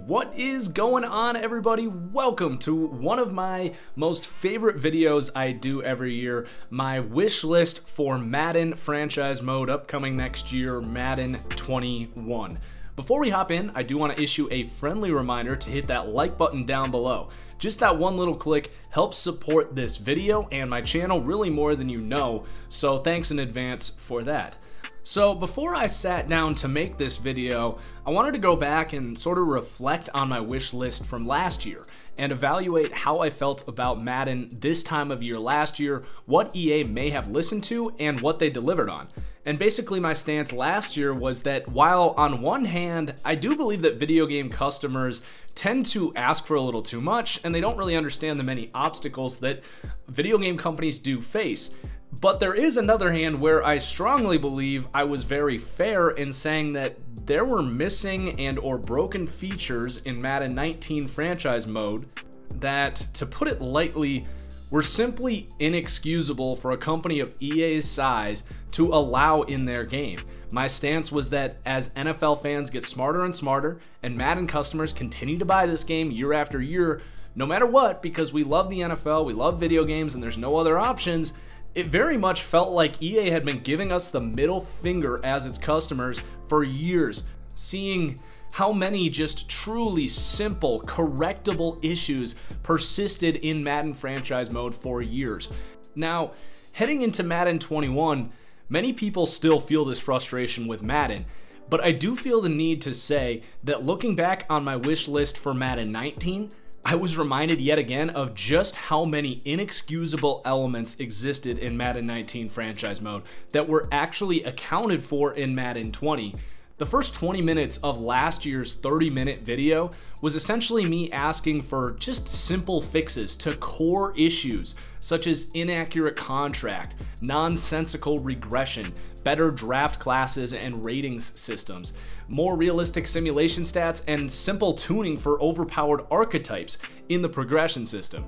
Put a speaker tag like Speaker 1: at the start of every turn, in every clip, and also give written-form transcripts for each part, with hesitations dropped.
Speaker 1: What is going on, everybody? Welcome to one of my most favorite videos I do every year, my wish list for Madden franchise mode upcoming next year, Madden 21. Before we hop in, I do want to issue a friendly reminder to hit that like button down below. Just that one little click helps support this video and my channel really more than you know, so thanks in advance for that. So before I sat down to make this video, I wanted to go back and sort of reflect on my wish list from last year and evaluate how I felt about Madden this time of year last year, what EA may have listened to, and what they delivered on. And basically my stance last year was that while on one hand, I do believe that video game customers tend to ask for a little too much and they don't really understand the many obstacles that video game companies do face. But there is another hand where I strongly believe I was very fair in saying that there were missing and or broken features in Madden 19 franchise mode that, to put it lightly, were simply inexcusable for a company of EA's size to allow in their game. My stance was that as NFL fans get smarter and smarter and Madden customers continue to buy this game year after year, no matter what, because we love the NFL, we love video games, and there's no other options, it very much felt like EA had been giving us the middle finger as its customers for years, seeing how many just truly simple, correctable issues persisted in Madden franchise mode for years. Now, heading into Madden 21, many people still feel this frustration with Madden, but I do feel the need to say that looking back on my wish list for Madden 19, I was reminded yet again of just how many inexcusable elements existed in Madden 19 franchise mode that were actually accounted for in Madden 20. The first 20 minutes of last year's 30-minute video was essentially me asking for just simple fixes to core issues such as inaccurate contract, nonsensical regression, better draft classes and ratings systems, more realistic simulation stats, and simple tuning for overpowered archetypes in the progression system.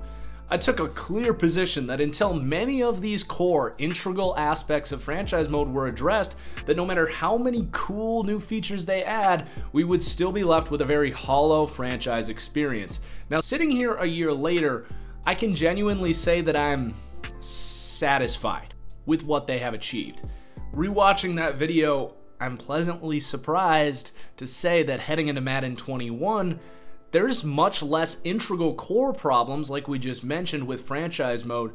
Speaker 1: I took a clear position that until many of these core, integral aspects of franchise mode were addressed, that no matter how many cool new features they add, we would still be left with a very hollow franchise experience. Now, sitting here a year later, I can genuinely say that I'm satisfied with what they have achieved. Rewatching that video, I'm pleasantly surprised to say that heading into Madden 21, there's much less integral core problems like we just mentioned with franchise mode,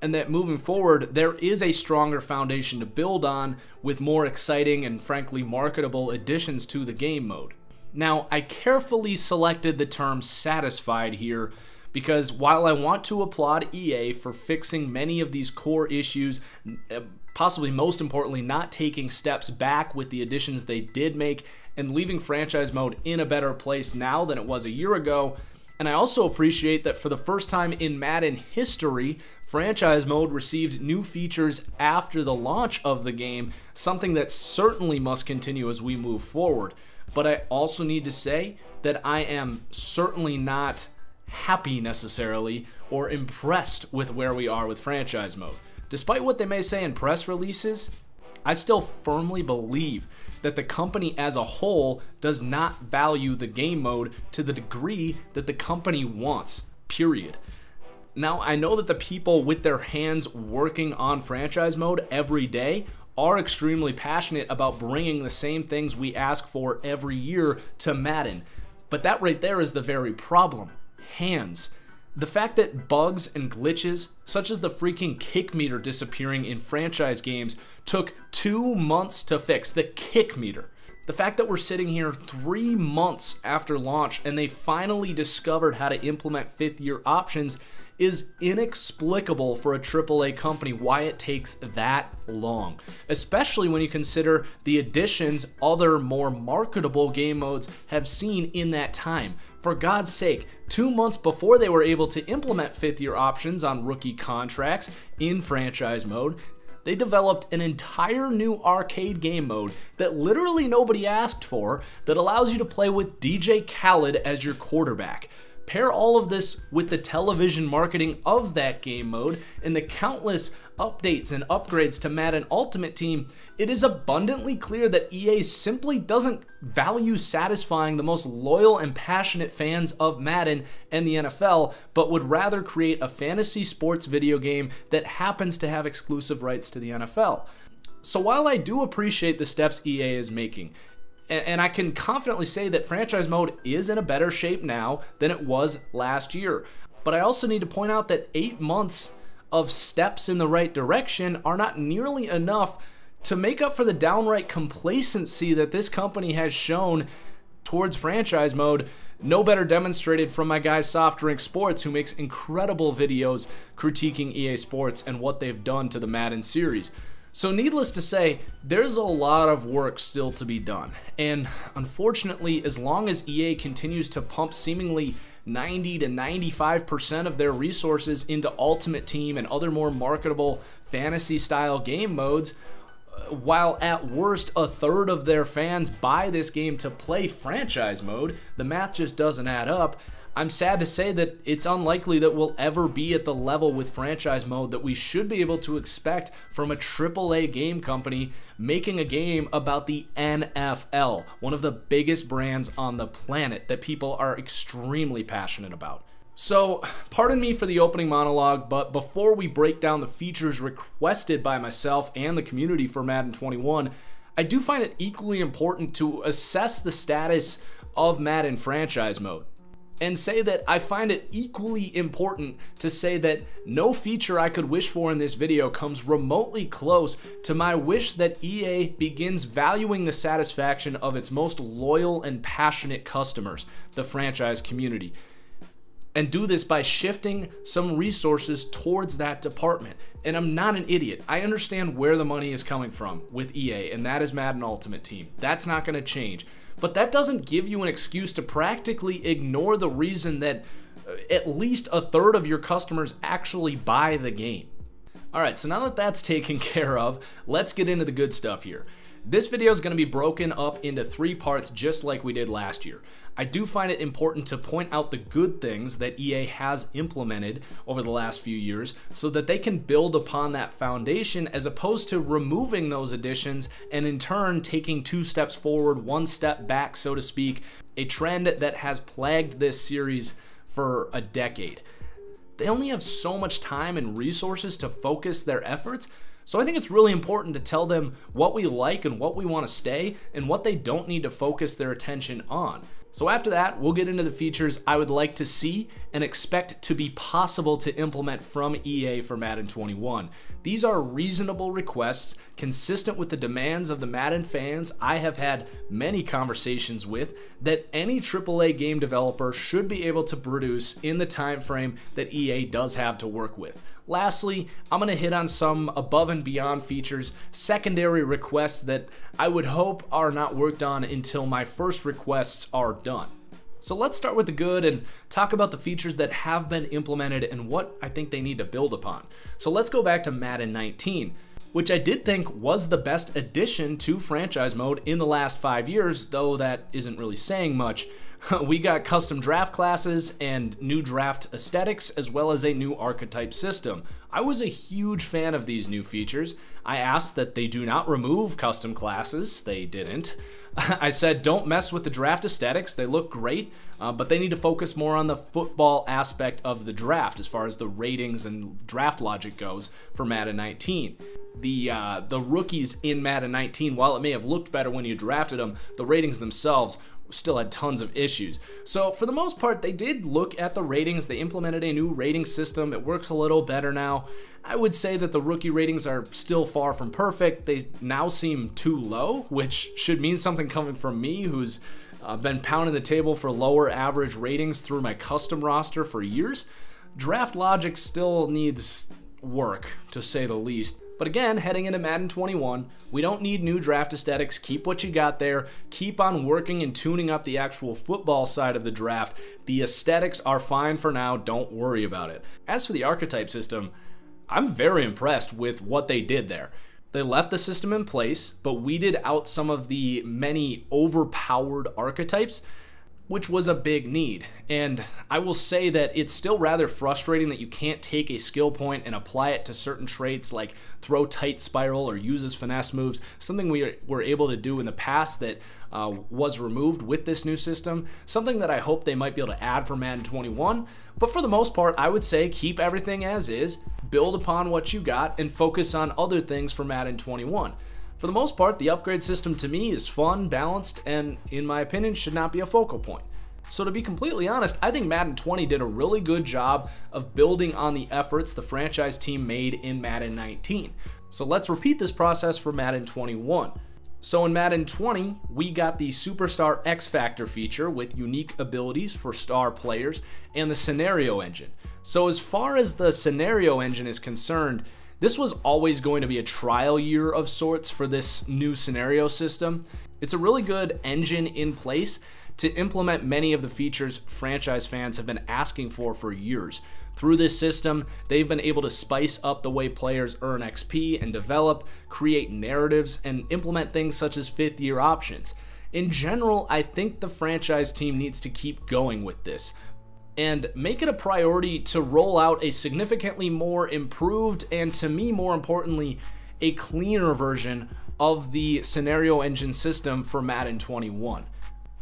Speaker 1: and that moving forward, there is a stronger foundation to build on with more exciting and frankly marketable additions to the game mode. Now, I carefully selected the term satisfied here because while I want to applaud EA for fixing many of these core issues, possibly most importantly not taking steps back with the additions they did make and leaving franchise mode in a better place now than it was a year ago. And I also appreciate that for the first time in Madden history, franchise mode received new features after the launch of the game, something that certainly must continue as we move forward. But I also need to say that I am certainly not happy necessarily or impressed with where we are with franchise mode. Despite what they may say in press releases, I still firmly believe that the company as a whole does not value the game mode to the degree that the company wants, period. Now, I know that the people with their hands working on franchise mode every day are extremely passionate about bringing the same things we ask for every year to Madden, but that right there is the very problem. Hands. The fact that bugs and glitches, such as the freaking kick meter disappearing in franchise games, took 2 months to fix, the kick meter. The fact that we're sitting here 3 months after launch and they finally discovered how to implement fifth-year options is inexplicable for a AAA company why it takes that long, especially when you consider the additions other more marketable game modes have seen in that time. For God's sake, 2 months before they were able to implement fifth-year options on rookie contracts in franchise mode, they developed an entire new arcade game mode that literally nobody asked for that allows you to play with DJ Khaled as your quarterback. Pair all of this with the television marketing of that game mode and the countless updates and upgrades to Madden Ultimate Team, it is abundantly clear that EA simply doesn't value satisfying the most loyal and passionate fans of Madden and the NFL, but would rather create a fantasy sports video game that happens to have exclusive rights to the NFL. So while I do appreciate the steps EA is making, and I can confidently say that franchise mode is in a better shape now than it was last year, but I also need to point out that 8 months of steps in the right direction are not nearly enough to make up for the downright complacency that this company has shown towards franchise mode. No better demonstrated from my guy Soft Drink Sports, who makes incredible videos critiquing EA Sports and what they've done to the Madden series. So needless to say, there's a lot of work still to be done. And unfortunately, as long as EA continues to pump seemingly 90 to 95% of their resources into Ultimate Team and other more marketable fantasy-style game modes, while at worst a third of their fans buy this game to play franchise mode, the math just doesn't add up. I'm sad to say that it's unlikely that we'll ever be at the level with franchise mode that we should be able to expect from a AAA game company making a game about the NFL, one of the biggest brands on the planet that people are extremely passionate about. So, pardon me for the opening monologue, but before we break down the features requested by myself and the community for Madden 21, I do find it equally important to assess the status of Madden franchise mode, and say that I find it equally important to say that no feature I could wish for in this video comes remotely close to my wish that EA begins valuing the satisfaction of its most loyal and passionate customers, the franchise community, and do this by shifting some resources towards that department. And I'm not an idiot. I understand where the money is coming from with EA, and that is Madden Ultimate Team. That's not going to change. But that doesn't give you an excuse to practically ignore the reason that at least a third of your customers actually buy the game. Alright, so now that that's taken care of, let's get into the good stuff here. This video is going to be broken up into 3 parts just like we did last year. I do find it important to point out the good things that EA has implemented over the last few years so that they can build upon that foundation, as opposed to removing those additions and in turn taking 2 steps forward, 1 step back, so to speak, a trend that has plagued this series for a decade. They only have so much time and resources to focus their efforts, so I think it's really important to tell them what we like and what we want to stay and what they don't need to focus their attention on. So after that, we'll get into the features I would like to see and expect to be possible to implement from EA for Madden 21. These are reasonable requests consistent with the demands of the Madden fans I have had many conversations with that any AAA game developer should be able to produce in the time frame that EA does have to work with. Lastly, I'm going to hit on some above and beyond features, secondary requests that I would hope are not worked on until my first requests are done. So let's start with the good and talk about the features that have been implemented and what I think they need to build upon. So let's go back to Madden 19, which I did think was the best addition to franchise mode in the last 5 years, though that isn't really saying much. We got custom draft classes and new draft aesthetics, as well as a new archetype system. I was a huge fan of these new features. I asked that they do not remove custom classes. They didn't. I said don't mess with the draft aesthetics. They look great, but they need to focus more on the football aspect of the draft as far as the ratings and draft logic goes for Madden 19. The rookies in Madden 19, while it may have looked better when you drafted them, the ratings themselves still had tons of issues. So for the most part, they did look at the ratings. They implemented a new rating system. It works a little better now. I would say that the rookie ratings are still far from perfect. They now seem too low, which should mean something coming from me, who's been pounding the table for lower average ratings through my custom roster for years. Draft logic still needs work, to say the least. But again, heading into Madden 21, we don't need new draft aesthetics. Keep what you got there. Keep on working and tuning up the actual football side of the draft. The aesthetics are fine for now. Don't worry about it. As for the archetype system, I'm very impressed with what they did there. They left the system in place, but weeded out some of the many overpowered archetypes. which was a big need. And I will say that it's still rather frustrating that you can't take a skill point and apply it to certain traits like throw tight spiral or use his finesse moves, something we were able to do in the past that was removed with this new system, something that I hope they might be able to add for Madden 21. But for the most part, I would say keep everything as is, build upon what you got, and focus on other things for Madden 21. For the most part, the upgrade system to me is fun, balanced, and in my opinion should not be a focal point. So to be completely honest, I think Madden 20 did a really good job of building on the efforts the franchise team made in Madden 19. So let's repeat this process for Madden 21. So in Madden 20, we got the Superstar X Factor feature with unique abilities for star players and the scenario engine. So as far as the scenario engine is concerned, this was always going to be a trial year of sorts for this new scenario system. It's a really good engine in place to implement many of the features franchise fans have been asking for years. Through this system, they've been able to spice up the way players earn XP and develop, create narratives, and implement things such as fifth-year options. In general, I think the franchise team needs to keep going with this and make it a priority to roll out a significantly more improved and, to me more importantly, a cleaner version of the scenario engine system for Madden 21.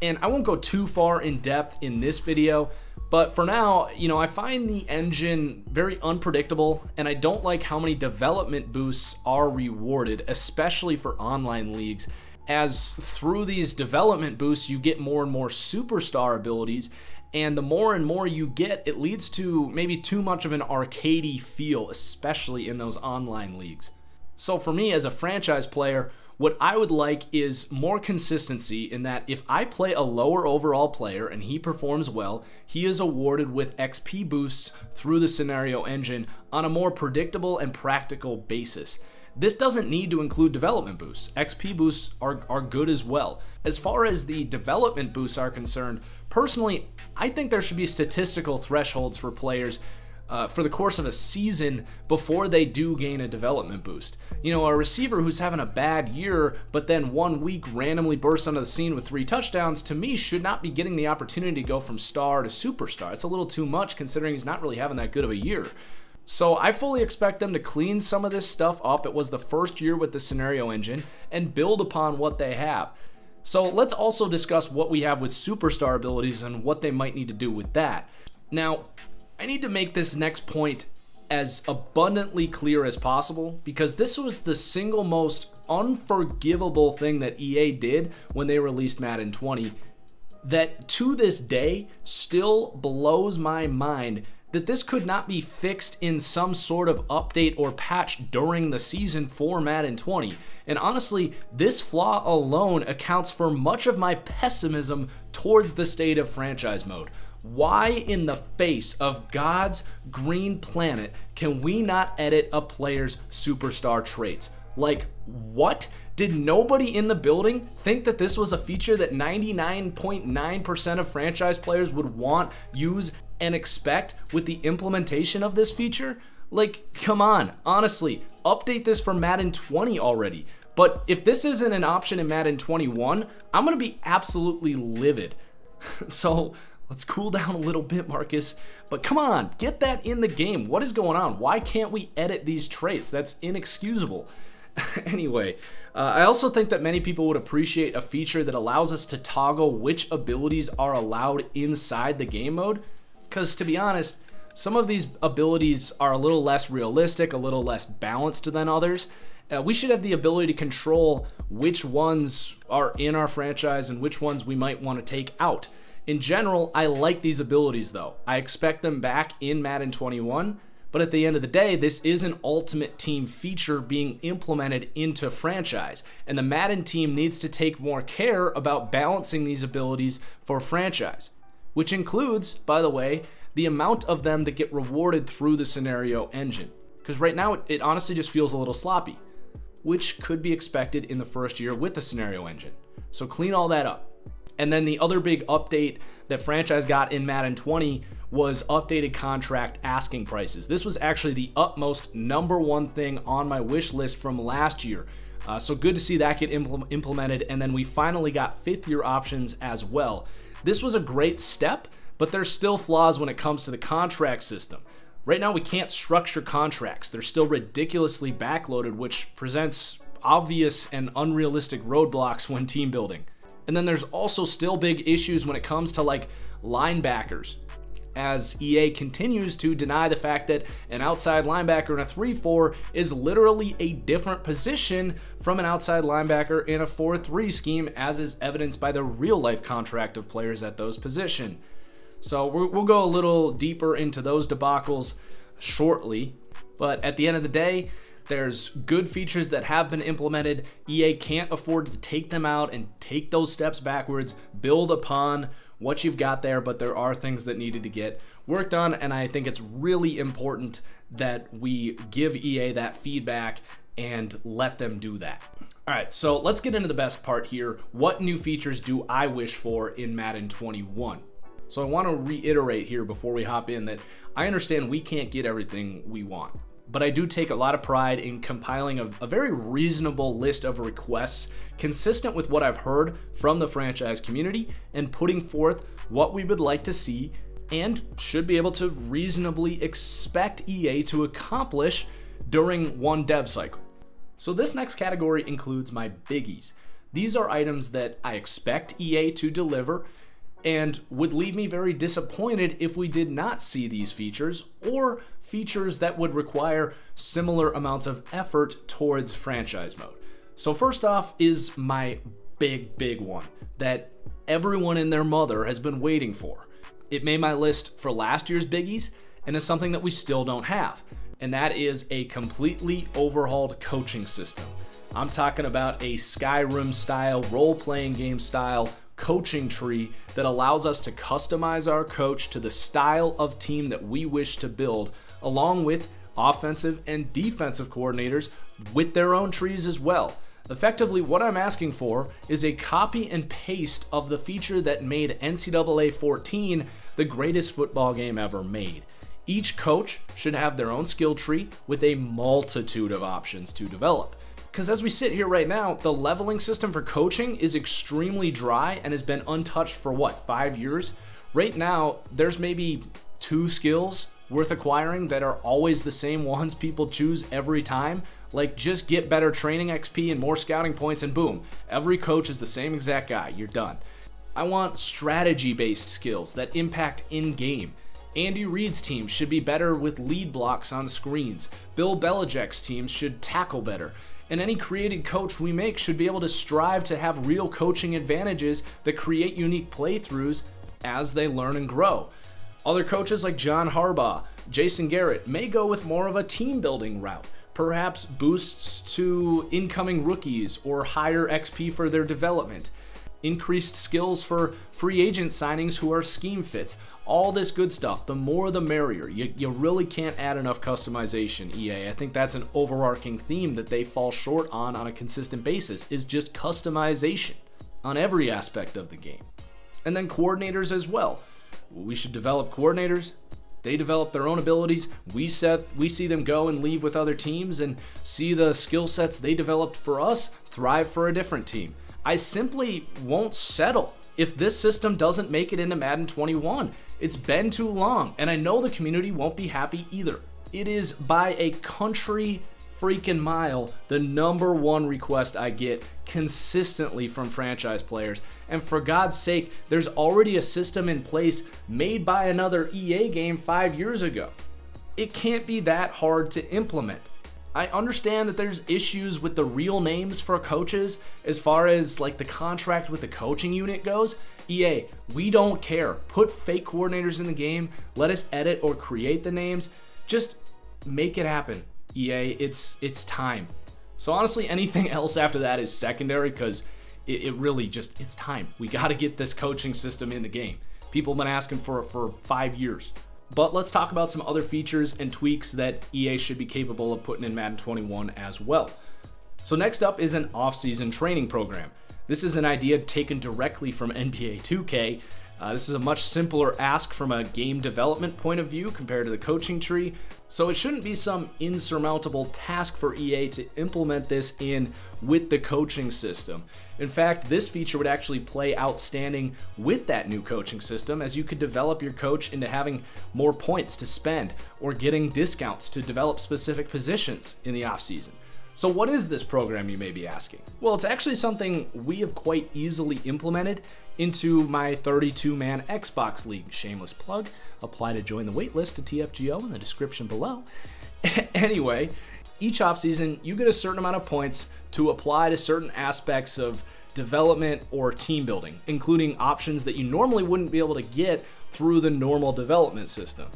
Speaker 1: And I won't go too far in depth in this video, but for now, I find the engine very unpredictable, and I don't like how many development boosts are rewarded, especially for online leagues, as through these development boosts you get more and more superstar abilities, and the more and more you get, it leads to maybe too much of an arcadey feel, especially in those online leagues. So for me as a franchise player, what I would like is more consistency in that if I play a lower overall player and he performs well, he is awarded with XP boosts through the scenario engine on a more predictable and practical basis. This doesn't need to include development boosts. XP boosts are good as well. As far as the development boosts are concerned, personally, I think there should be statistical thresholds for players for the course of a season before they do gain a development boost. A receiver who's having a bad year but then 1 week randomly bursts onto the scene with 3 touchdowns, to me should not be getting the opportunity to go from star to superstar. It's a little too much considering he's not really having that good of a year. So I fully expect them to clean some of this stuff up. It was the first year with the scenario engine, and build upon what they have. So let's also discuss what we have with superstar abilities and what they might need to do with that. Now, I need to make this next point as abundantly clear as possible, because this was the single most unforgivable thing that EA did when they released Madden 20, that to this day still blows my mind that this could not be fixed in some sort of update or patch during the season for Madden 20. And honestly, this flaw alone accounts for much of my pessimism towards the state of franchise mode. Why in the face of God's green planet can we not edit a player's superstar traits? Like, what? Did nobody in the building think that this was a feature that 99.9% of franchise players would want, use, and expect with the implementation of this feature? Like, come on, honestly, update this for Madden 20 already. But if this isn't an option in Madden 21, I'm gonna be absolutely livid. So let's cool down a little bit, Marcus. But come on, get that in the game. What is going on? Why can't we edit these traits? That's inexcusable. Anyway, I also think that many people would appreciate a feature that allows us to toggle which abilities are allowed inside the game mode. Because to be honest, some of these abilities are a little less realistic, a little less balanced than others. We should have the ability to control which ones are in our franchise and which ones we might want to take out. In general, I like these abilities though. I expect them back in Madden 21, but at the end of the day, this is an ultimate team feature being implemented into franchise, and the Madden team needs to take more care about balancing these abilities for franchise, which includes, by the way, the amount of them that get rewarded through the scenario engine. Because right now, it honestly just feels a little sloppy, which could be expected in the first year with the scenario engine. So clean all that up. And then the other big update that franchise got in Madden 20 was updated contract asking prices. This was actually the utmost #1 thing on my wish list from last year. So good to see that get implemented. And then we finally got 5th-year options as well. This was a great step, but there's still flaws when it comes to the contract system. Right now, we can't structure contracts. They're still ridiculously backloaded, which presents obvious and unrealistic roadblocks when team building. And then there's also still big issues when it comes to like linebackers, as EA continues to deny the fact that an outside linebacker in a 3-4 is literally a different position from an outside linebacker in a 4-3 scheme, as is evidenced by the real-life contract of players at those positions. So we'll go a little deeper into those debacles shortly, but at the end of the day, there's good features that have been implemented. EA can't afford to take them out and take those steps backwards, build upon what you've got there, but there are things that needed to get worked on, and I think it's really important that we give EA that feedback and let them do that. All right, so let's get into the best part here. What new features do I wish for in Madden 21? So I want to reiterate here before we hop in that I understand we can't get everything we want, but I do take a lot of pride in compiling a very reasonable list of requests consistent with what I've heard from the franchise community and putting forth what we would like to see and should be able to reasonably expect EA to accomplish during one dev cycle. So this next category includes my biggies. These are items that I expect EA to deliver and would leave me very disappointed if we did not see these features, or features that would require similar amounts of effort towards franchise mode. So first off is my big one that everyone and their mother has been waiting for. It made my list for last year's biggies and is something that we still don't have, and that is a completely overhauled coaching system. I'm talking about a Skyrim style, role-playing game style coaching tree that allows us to customize our coach to the style of team that we wish to build, along with offensive and defensive coordinators with their own trees as well. Effectively, what I'm asking for is a copy and paste of the feature that made NCAA 14 the greatest football game ever made. Each coach should have their own skill tree with a multitude of options to develop. Because as we sit here right now, the leveling system for coaching is extremely dry and has been untouched for what, 5 years? Right now, there's maybe 2 skills worth acquiring that are always the same ones people choose every time. Like, just get better training XP and more scouting points and boom, every coach is the same exact guy, you're done. I want strategy-based skills that impact in-game. Andy Reid's team should be better with lead blocks on screens. Bill Belichick's teams should tackle better. And any created coach we make should be able to strive to have real coaching advantages that create unique playthroughs as they learn and grow. Other coaches like John Harbaugh, Jason Garrett may go with more of a team building route, perhaps boosts to incoming rookies or higher XP for their development, increased skills for free agent signings who are scheme fits, all this good stuff. The more the merrier. You really can't add enough customization, EA. I think that's an overarching theme that they fall short on a consistent basis, is just customization on every aspect of the game. And then coordinators as well. We should develop coordinators. They develop their own abilities. We see them go and leave with other teams and see the skill sets they developed for us thrive for a different team. I simply won't settle if this system doesn't make it into Madden 21. It's been too long, and I know the community won't be happy either. It is by a country freaking mile the #1 request I get consistently from franchise players. And for God's sake, there's already a system in place made by another EA game 5 years ago. It can't be that hard to implement. I understand that there's issues with the real names for coaches as far as like the contract with the coaching unit goes. EA, we don't care. Put fake coordinators in the game. Let us edit or create the names. Just make it happen. EA, it's time. So honestly, anything else after that is secondary because it really just, it's time. We got to get this coaching system in the game. People have been asking for it for 5 years. But let's talk about some other features and tweaks that EA should be capable of putting in Madden 21 as well. So next up is an off-season training program. This is an idea taken directly from NBA 2K This is a much simpler ask from a game development point of view compared to the coaching tree, so it shouldn't be some insurmountable task for EA to implement this in with the coaching system. In fact, this feature would actually play outstanding with that new coaching system, as you could develop your coach into having more points to spend or getting discounts to develop specific positions in the offseason. So what is this program, you may be asking? Well, it's actually something we have quite easily implemented into my 32-man Xbox League. Shameless plug. Apply to join the waitlist at TFGO in the description below. Anyway, each offseason, you get a certain amount of points to apply to certain aspects of development or team building, including options that you normally wouldn't be able to get through the normal development system.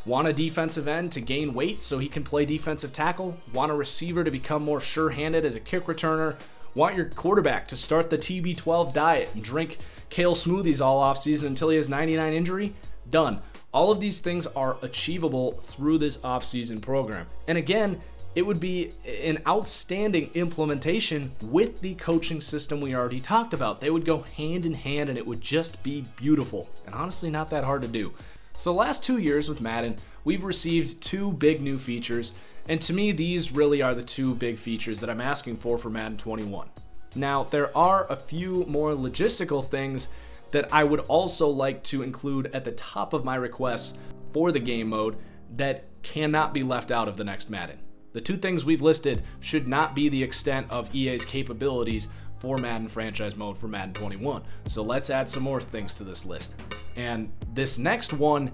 Speaker 1: Want a defensive end to gain weight so he can play defensive tackle? Want a receiver to become more sure-handed as a kick returner? Want your quarterback to start the TB12 diet and drink kale smoothies all offseason until he has 99 injury? Done. All of these things are achievable through this offseason program. And again, it would be an outstanding implementation with the coaching system we already talked about. They would go hand in hand and it would just be beautiful. And honestly, not that hard to do. So the last 2 years with Madden, we've received 2 big new features, and to me, these really are the 2 big features that I'm asking for Madden 21. Now, there are a few more logistical things that I would also like to include at the top of my requests for the game mode that cannot be left out of the next Madden. The 2 things we've listed should not be the extent of EA's capabilities for Madden franchise mode for Madden 21. So let's add some more things to this list. And this next one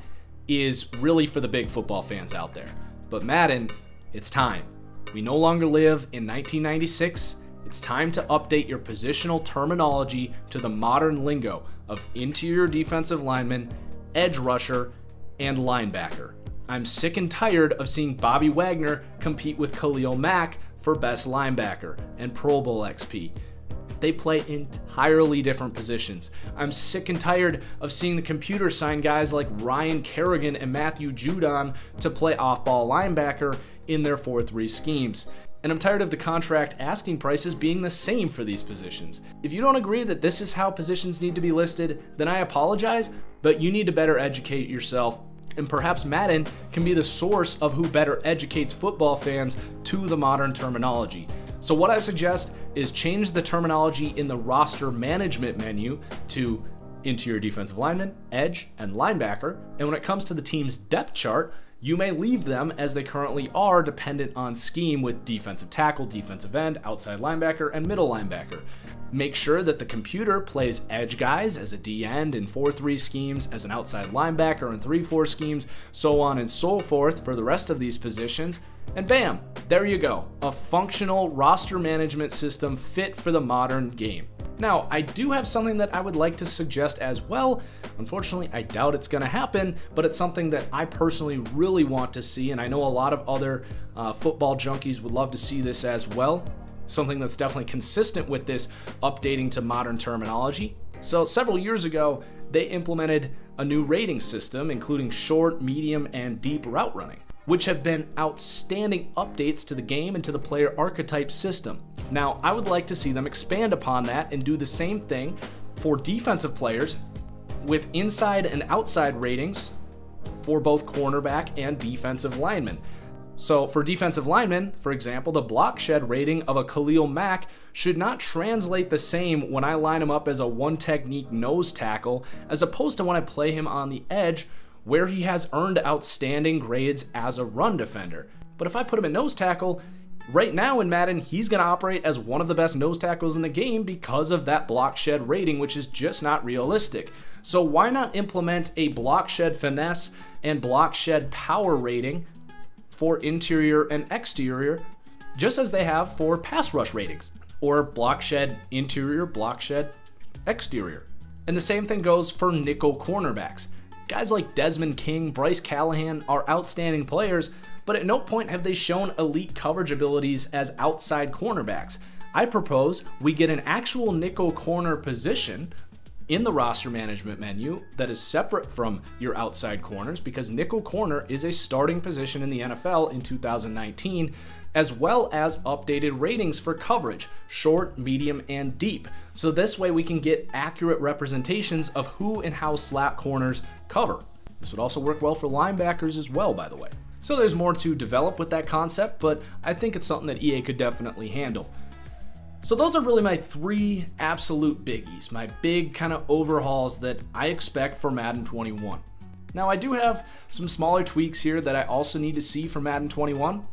Speaker 1: is really for the big football fans out there. But Madden, it's time. We no longer live in 1996. It's time to update your positional terminology to the modern lingo of interior defensive lineman, edge rusher, and linebacker. I'm sick and tired of seeing Bobby Wagner compete with Khalil Mack for best linebacker and Pro Bowl XP. They play entirely different positions. I'm sick and tired of seeing the computer sign guys like Ryan Kerrigan and Matthew Judon to play off-ball linebacker in their 4-3 schemes. And I'm tired of the contract asking prices being the same for these positions. If you don't agree that this is how positions need to be listed, then I apologize, but you need to better educate yourself. And perhaps Madden can be the source of who better educates football fans to the modern terminology. So what I suggest is change the terminology in the roster management menu to interior defensive lineman, edge, and linebacker. And when it comes to the team's depth chart, you may leave them as they currently are, dependent on scheme, with defensive tackle, defensive end, outside linebacker, and middle linebacker. Make sure that the computer plays edge guys as a D-end in 4-3 schemes, as an outside linebacker in 3-4 schemes, so on and so forth for the rest of these positions. And bam, there you go, a functional roster management system fit for the modern game. Now, I do have something that I would like to suggest as well. Unfortunately, I doubt it's going to happen, but it's something that I personally really want to see, and I know a lot of other football junkies would love to see this as well. Something that's definitely consistent with this updating to modern terminology. So several years ago, they implemented a new rating system, including short, medium, and deep route running, which have been outstanding updates to the game and to the player archetype system. Now, I would like to see them expand upon that and do the same thing for defensive players with inside and outside ratings for both cornerback and defensive linemen. So for defensive linemen, for example, the block shed rating of a Khalil Mack should not translate the same when I line him up as a one technique nose tackle as opposed to when I play him on the edge, where he has earned outstanding grades as a run defender. But if I put him at nose tackle, right now in Madden, he's going to operate as one of the best nose tackles in the game because of that block shed rating, which is just not realistic. So why not implement a block shed finesse and block shed power rating for interior and exterior, just as they have for pass rush ratings, or block shed interior, block shed exterior. And the same thing goes for nickel cornerbacks. Guys like Desmond King, Bryce Callahan are outstanding players, but at no point have they shown elite coverage abilities as outside cornerbacks. I propose we get an actual nickel corner position in the roster management menu that is separate from your outside corners, because nickel corner is a starting position in the NFL in 2019, as well as updated ratings for coverage, short, medium, and deep. So this way we can get accurate representations of who and how slot corners cover. This would also work well for linebackers as well, by the way. So there's more to develop with that concept, but I think it's something that EA could definitely handle. So those are really my three absolute biggies, my big kind of overhauls that I expect for Madden 21. Now I do have some smaller tweaks here that I also need to see for Madden 21.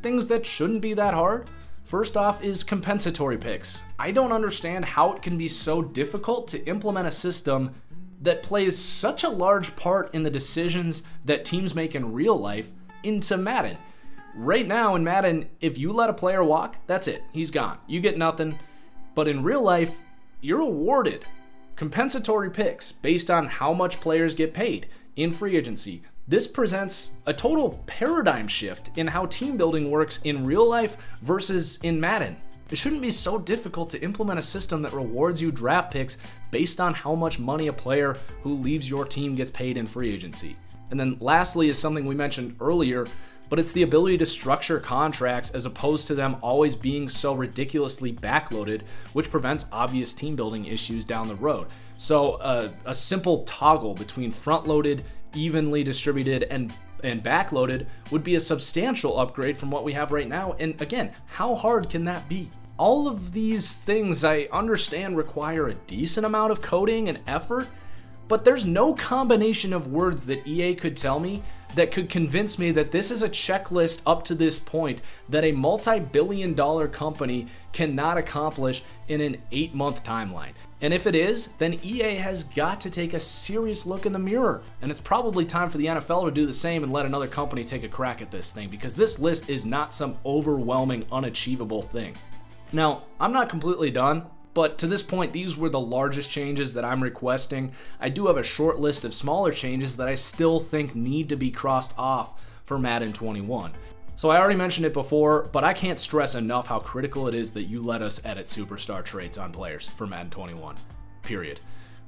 Speaker 1: Things that shouldn't be that hard. First off is compensatory picks. I don't understand how it can be so difficult to implement a system that plays such a large part in the decisions that teams make in real life into Madden. Right now in Madden, if you let a player walk, that's it. He's gone. You get nothing. But in real life, you're awarded compensatory picks based on how much players get paid in free agency. This presents a total paradigm shift in how team building works in real life versus in Madden. It shouldn't be so difficult to implement a system that rewards you draft picks based on how much money a player who leaves your team gets paid in free agency. And then lastly is something we mentioned earlier, but it's the ability to structure contracts as opposed to them always being so ridiculously backloaded, which prevents obvious team building issues down the road. So a simple toggle between front-loaded, evenly distributed, and backloaded would be a substantial upgrade from what we have right now. And again, how hard can that be? All of these things I understand require a decent amount of coding and effort, but there's no combination of words that EA could tell me that could convince me that this is a checklist up to this point that a multi-billion-dollar company cannot accomplish in an 8-month timeline. And if it is, then EA has got to take a serious look in the mirror. And it's probably time for the NFL to do the same and let another company take a crack at this thing, because this list is not some overwhelming, unachievable thing. Now, I'm not completely done, but to this point, these were the largest changes that I'm requesting. I do have a short list of smaller changes that I still think need to be crossed off for Madden 21. So I already mentioned it before, but I can't stress enough how critical it is that you let us edit superstar traits on players for Madden 21, period.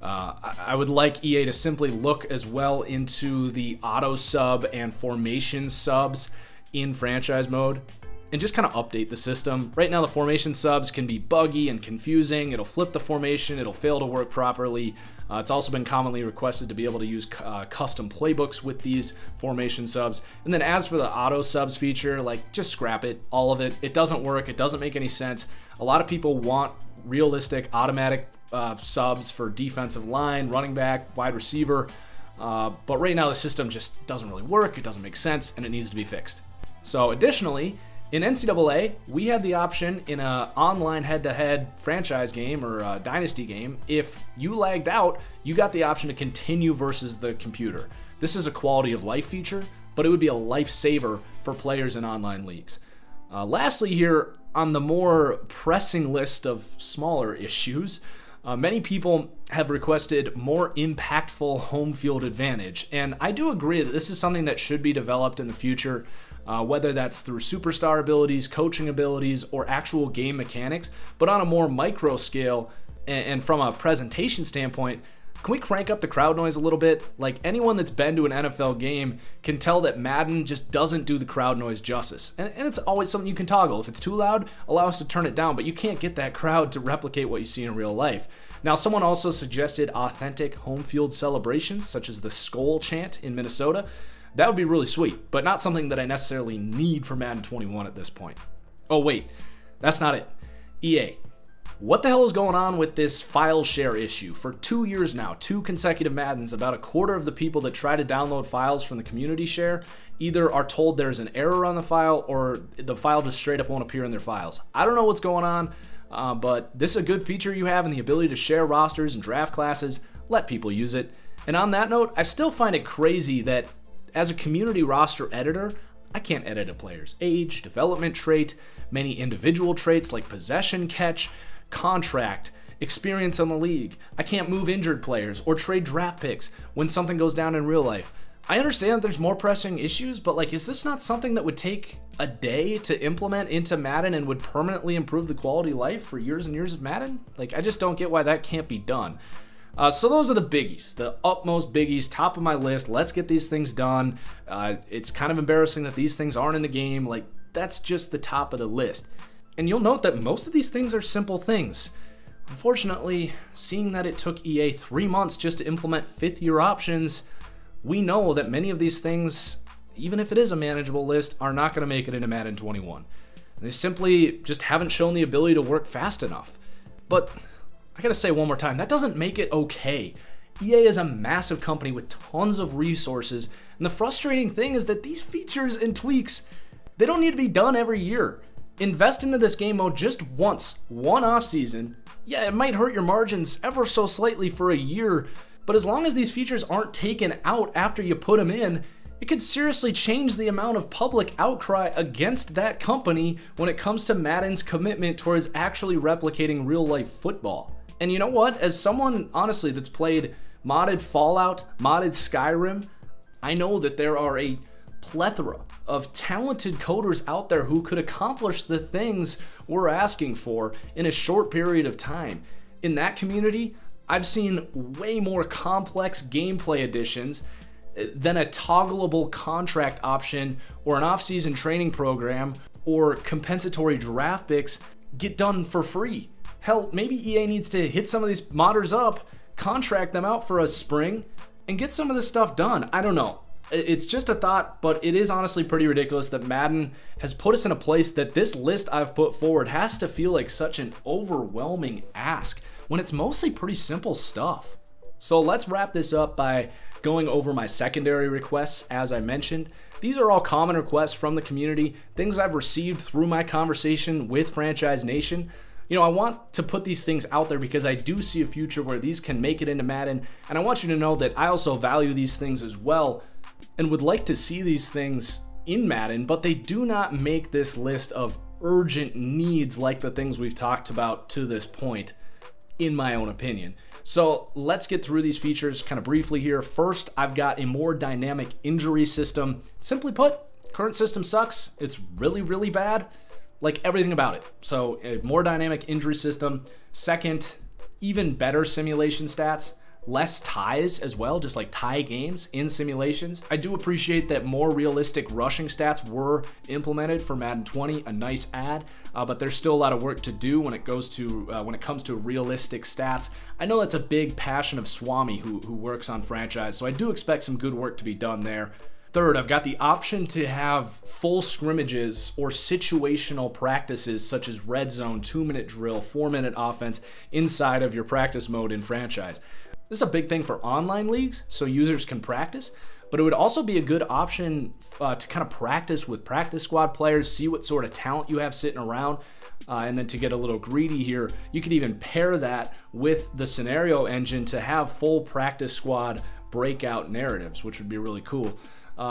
Speaker 1: I would like EA to simply look as well into the auto sub and formation subs in franchise mode and just kind of update the system. Right now the formation subs can be buggy and confusing. It'll flip the formation, it'll fail to work properly. It's also been commonly requested to be able to use custom playbooks with these formation subs. And then as for the auto subs feature, like, just scrap it, all of it. It doesn't work, it doesn't make any sense. A lot of people want realistic automatic subs for defensive line, running back, wide receiver. But right now the system just doesn't really work, it doesn't make sense, and it needs to be fixed. So additionally, in NCAA, we had the option in an online head-to-head franchise game or a dynasty game, if you lagged out, you got the option to continue versus the computer. This is a quality of life feature, but it would be a lifesaver for players in online leagues. Lastly here, on the more pressing list of smaller issues, many people have requested more impactful home field advantage, and I do agree that this is something that should be developed in the future. Whether that's through superstar abilities, coaching abilities, or actual game mechanics, but on a more micro scale and from a presentation standpoint, can we crank up the crowd noise a little bit? Like, anyone that's been to an NFL game can tell that Madden just doesn't do the crowd noise justice. And it's always something you can toggle. If it's too loud, allow us to turn it down, but you can't get that crowd to replicate what you see in real life. Now, someone also suggested authentic home field celebrations, such as the Skol chant in Minnesota. That would be really sweet, but not something that I necessarily need for Madden 21 at this point. Oh wait, that's not it. EA, what the hell is going on with this file share issue? For 2 years now, 2 consecutive Maddens, about a quarter of the people that try to download files from the community share either are told there's an error on the file or the file just straight up won't appear in their files. I don't know what's going on, but this is a good feature you have in the ability to share rosters and draft classes. Let people use it. And on that note, I still find it crazy that as a community roster editor, I can't edit a player's age, development trait, many individual traits like possession catch, contract, experience in the league. I can't move injured players or trade draft picks when something goes down in real life. I understand there's more pressing issues, but like, is this not something that would take a day to implement into Madden and would permanently improve the quality of life for years and years of Madden? Like, I just don't get why that can't be done. So those are the biggies, the utmost biggies, top of my list. Let's get these things done. It's kind of embarrassing that these things aren't in the game. Like, that's just the top of the list. And you'll note that most of these things are simple things. Unfortunately, seeing that it took EA 3 months just to implement fifth-year options, we know that many of these things, even if it is a manageable list, are not going to make it into Madden 21. They simply just haven't shown the ability to work fast enough. But I gotta say one more time, that doesn't make it okay. EA is a massive company with tons of resources, and the frustrating thing is that these features and tweaks, they don't need to be done every year. Invest into this game mode just once, one off season. Yeah, it might hurt your margins ever so slightly for a year, but as long as these features aren't taken out after you put them in, it could seriously change the amount of public outcry against that company when it comes to Madden's commitment towards actually replicating real-life football. And you know what? As someone, honestly, that's played modded Fallout, modded Skyrim, I know that there are a plethora of talented coders out there who could accomplish the things we're asking for in a short period of time. In that community, I've seen way more complex gameplay additions than a toggleable contract option or an off-season training program or compensatory draft picks get done for free. Hell, maybe EA needs to hit some of these modders up, contract them out for a spring, and get some of this stuff done. I don't know. It's just a thought, but it is honestly pretty ridiculous that Madden has put us in a place that this list I've put forward has to feel like such an overwhelming ask when it's mostly pretty simple stuff. So let's wrap this up by going over my secondary requests. As I mentioned, these are all common requests from the community, things I've received through my conversation with Franchise Nation. You know, I want to put these things out there because I do see a future where these can make it into Madden, and I want you to know that I also value these things as well and would like to see these things in Madden, but they do not make this list of urgent needs like the things we've talked about to this point, in my own opinion. So let's get through these features kind of briefly here. First, I've got a more dynamic injury system. Simply put, current system sucks. It's really, really bad. Like everything about it. So a more dynamic injury system. Second, even better simulation stats. Less ties as well, just like tie games in simulations. I do appreciate that more realistic rushing stats were implemented for Madden 20, a nice add, but there's still a lot of work to do when it comes to realistic stats. I know that's a big passion of Swami who works on Franchise, so I do expect some good work to be done there. Third, I've got the option to have full scrimmages or situational practices such as red zone, 2-minute drill, 4-minute offense inside of your practice mode in Franchise. This is a big thing for online leagues, so users can practice, but it would also be a good option to kind of practice with practice squad players, see what sort of talent you have sitting around, and then to get a little greedy here, you could even pair that with the scenario engine to have full practice squad breakout narratives, which would be really cool.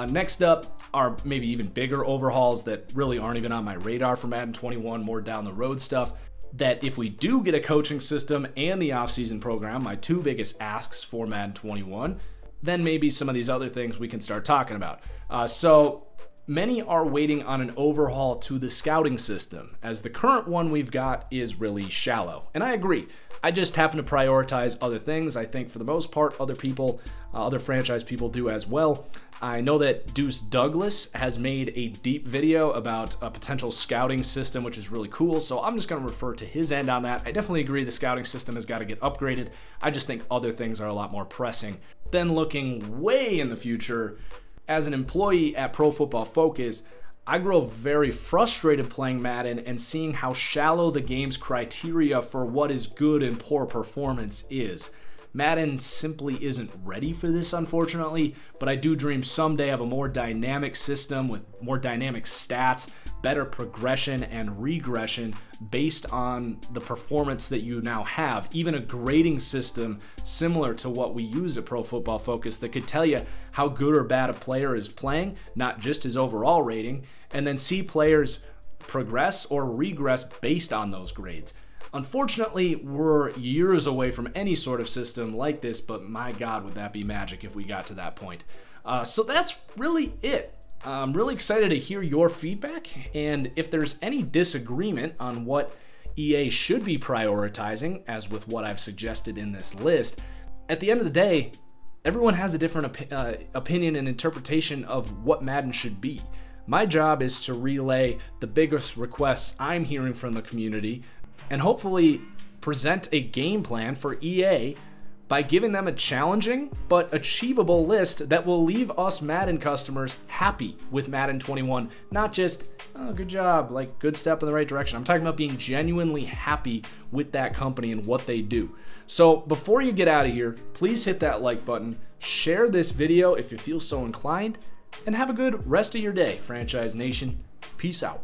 Speaker 1: Next up are maybe even bigger overhauls that really aren't even on my radar for Madden 21, more down the road stuff. That if we do get a coaching system and the off-season program, my two biggest asks for Madden 21, then maybe some of these other things we can start talking about. So many are waiting on an overhaul to the scouting system, as the current one we've got is really shallow. And I agree. I just happen to prioritize other things. I think for the most part, other people, other franchise people do as well. I know that Deuce Douglas has made a deep video about a potential scouting system, which is really cool. So I'm just going to refer to his end on that. I definitely agree the scouting system has got to get upgraded. I just think other things are a lot more pressing. Then looking way in the future, as an employee at Pro Football Focus, I grow very frustrated playing Madden and seeing how shallow the game's criteria for what is good and poor performance is. Madden simply isn't ready for this, unfortunately, but I do dream someday of a more dynamic system with more dynamic stats, better progression and regression based on the performance that you now have. Even a grading system similar to what we use at Pro Football Focus that could tell you how good or bad a player is playing, not just his overall rating, and then see players progress or regress based on those grades. Unfortunately, we're years away from any sort of system like this, but my God, would that be magic if we got to that point. So that's really it. I'm really excited to hear your feedback, and if there's any disagreement on what EA should be prioritizing, as with what I've suggested in this list, at the end of the day, everyone has a different opinion and interpretation of what Madden should be. My job is to relay the biggest requests I'm hearing from the community and hopefully present a game plan for EA by giving them a challenging but achievable list that will leave us Madden customers happy with Madden 21. Not just, oh, good job, like good step in the right direction. I'm talking about being genuinely happy with that company and what they do. So before you get out of here, please hit that like button, share this video if you feel so inclined, and have a good rest of your day, Franchise Nation. Peace out.